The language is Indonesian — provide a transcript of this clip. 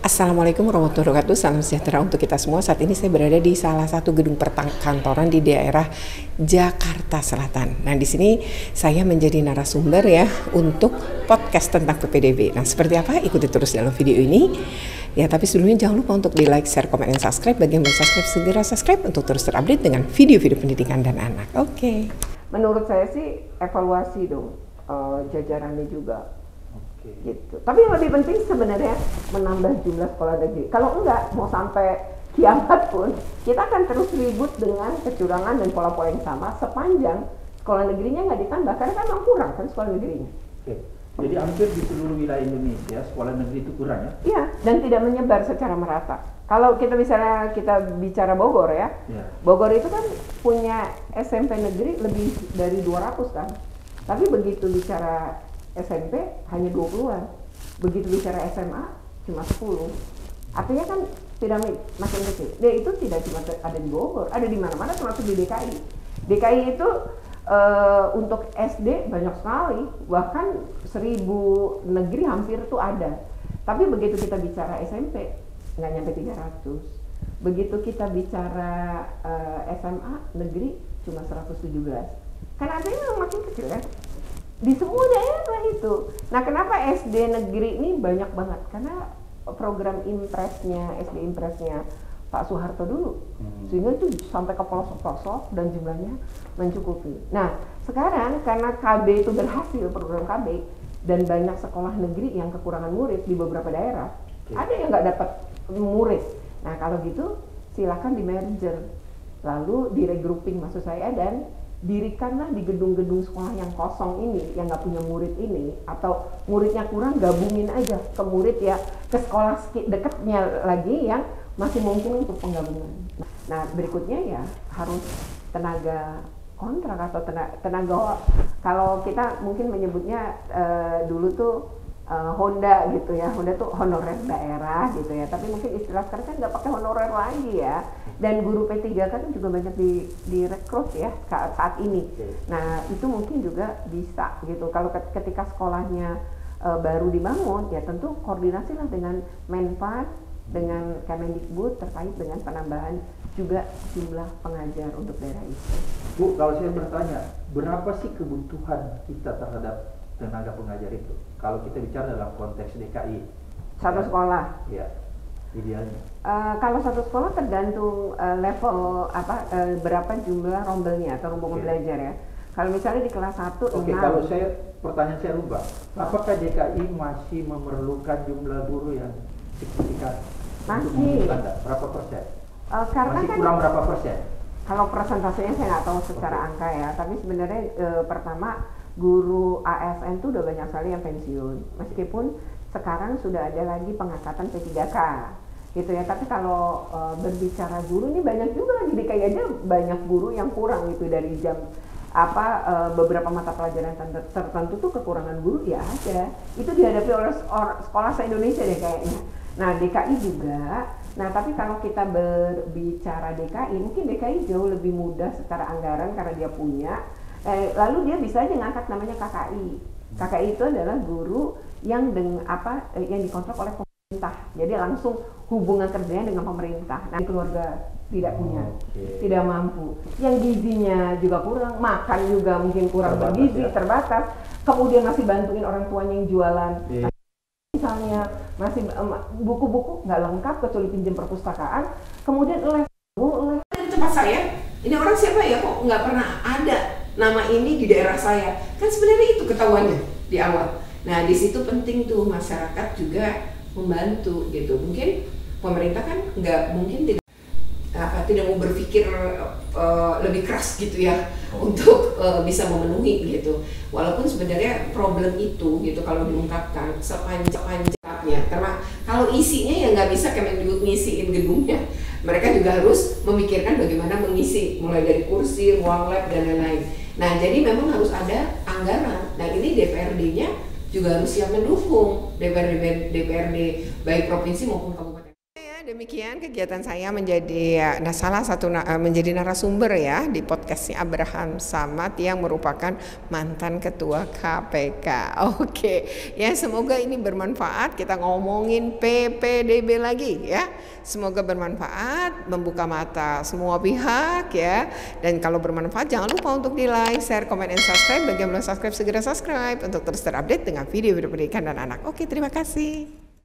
Assalamualaikum warahmatullahi wabarakatuh, salam sejahtera untuk kita semua. Saat ini saya berada di salah satu gedung perkantoran di daerah Jakarta Selatan. Nah, di sini saya menjadi narasumber ya untuk podcast tentang PPDB. Nah, seperti apa? Ikuti terus dalam video ini. Ya, tapi sebelumnya jangan lupa untuk di like, share, komen, dan subscribe. Bagi yang belum subscribe, segera subscribe untuk terus terupdate dengan video-video pendidikan dan anak. Oke. Menurut saya sih evaluasi dong jajarannya juga. Gitu. Tapi yang lebih penting sebenarnya menambah jumlah sekolah negeri. Kalau enggak, mau sampai kiamat pun kita akan terus ribut dengan kecurangan dan pola-pola yang sama sepanjang sekolah negerinya nggak ditambah, karena kan memang kurang kan sekolah negerinya. Oke. Jadi hampir di seluruh wilayah Indonesia sekolah negeri itu kurang ya? Iya, dan tidak menyebar secara merata. Kalau kita bicara Bogor ya, Bogor itu kan punya SMP negeri lebih dari 200 kan. Tapi begitu bicara SMP hanya 20-an, begitu bicara SMA cuma 10. Artinya kan piramid makin kecil. Dia itu tidak cuma ada di Bogor, ada di mana-mana, termasuk di DKI. DKI itu untuk SD banyak sekali, bahkan 1000 negeri hampir tuh ada. Tapi begitu kita bicara SMP nggak nyampe 300. Begitu kita bicara SMA negeri cuma 117. Karena artinya memang makin kecil kan. Di semua daerah itu. Nah, kenapa SD negeri ini banyak banget? Karena program impresnya, SD impresnya Pak Soeharto dulu. Sehingga itu sampai ke pelosok-pelosok dan jumlahnya mencukupi. Nah, sekarang karena KB itu berhasil, program KB, dan banyak sekolah negeri yang kekurangan murid di beberapa daerah, ada yang nggak dapat murid. Nah, kalau gitu silakan di merger, lalu di regrouping maksud saya, dan dirikanlah di gedung-gedung sekolah yang kosong ini, yang nggak punya murid ini, atau muridnya kurang, gabungin aja ke murid ya, ke sekolah dekatnya lagi yang masih mungkin untuk penggabungan. Nah, berikutnya ya harus tenaga kontrak atau tenaga kalau kita mungkin menyebutnya dulu tuh Honda gitu ya, Honda tuh honorer daerah gitu ya, tapi mungkin istilah sekarang kan nggak pakai honorer lagi ya. Dan guru P3K kan juga banyak direkrut ya saat ini. Nah, itu mungkin juga bisa gitu. Kalau ketika sekolahnya baru dibangun, ya tentu koordinasilah dengan Menpan, dengan Kemendikbud terkait dengan penambahan juga jumlah pengajar untuk daerah itu. Bu, kalau saya bertanya, berapa sih kebutuhan kita terhadap tenaga pengajar itu? Kalau kita bicara dalam konteks DKI. Satu sekolah? Iya, idealnya. Kalau satu sekolah tergantung level berapa jumlah rombelnya atau rombongan belajar ya. Kalau misalnya di kelas 1 kalau pertanyaan saya rubah, apakah DKI masih memerlukan jumlah guru yang signifikan? Masih. Berapa persen? Karena masih kan kurang berapa persen? Kalau persentasenya saya nggak tahu secara angka ya, tapi sebenarnya pertama guru ASN itu udah banyak sekali yang pensiun, meskipun sekarang sudah ada lagi pengangkatan P3K gitu ya. Tapi kalau berbicara guru ini banyak juga di DKI aja, banyak guru yang kurang gitu dari jam beberapa mata pelajaran tertentu tuh kekurangan guru ya ada. Itu dihadapi oleh sekolah se-Indonesia deh kayaknya. Nah, DKI juga. Nah, tapi kalau kita berbicara DKI, mungkin DKI jauh lebih mudah secara anggaran karena dia punya. Lalu dia bisa aja ngangkat namanya KKI. KKI itu adalah guru yang yang dikontrak oleh pemerintah. Jadi langsung hubungan kerjanya dengan pemerintah. Nah, keluarga tidak punya, tidak mampu. Yang gizinya juga kurang, makan juga mungkin kurang bergizi, terbatas. Kemudian masih bantuin orang tuanya yang jualan. Misalnya masih buku-buku nggak lengkap kecuali pinjam perpustakaan, kemudian les dari tempat saya, ini orang siapa ya kok nggak pernah ada nama ini di daerah saya, kan sebenarnya itu ketahuannya di awal. Nah, di situ penting tuh masyarakat juga membantu gitu. Mungkin pemerintah kan nggak mungkin tidak mau berpikir lebih keras gitu ya untuk bisa memenuhi gitu. Walaupun sebenarnya problem itu gitu kalau diungkapkan sepanjang-panjangnya, karena kalau isinya ya nggak bisa Kemendikbud ngisiin gedungnya, mereka juga harus memikirkan bagaimana mengisi mulai dari kursi, ruang lab dan lain-lain. Nah, jadi memang harus ada anggaran. Nah, ini DPRD-nya juga harus siap mendukung, DPRD baik provinsi maupun kabupaten. demikian kegiatan saya menjadi menjadi narasumber ya di podcastnya Abraham Samad yang merupakan mantan ketua KPK. Oke, ya semoga ini bermanfaat. Kita ngomongin PPDB lagi ya. Semoga bermanfaat, membuka mata semua pihak ya. Dan kalau bermanfaat jangan lupa untuk di like, share, komen, dan subscribe. Bagi yang belum subscribe segera subscribe untuk terus terupdate dengan video-video pendidikan dan anak. Oke, terima kasih.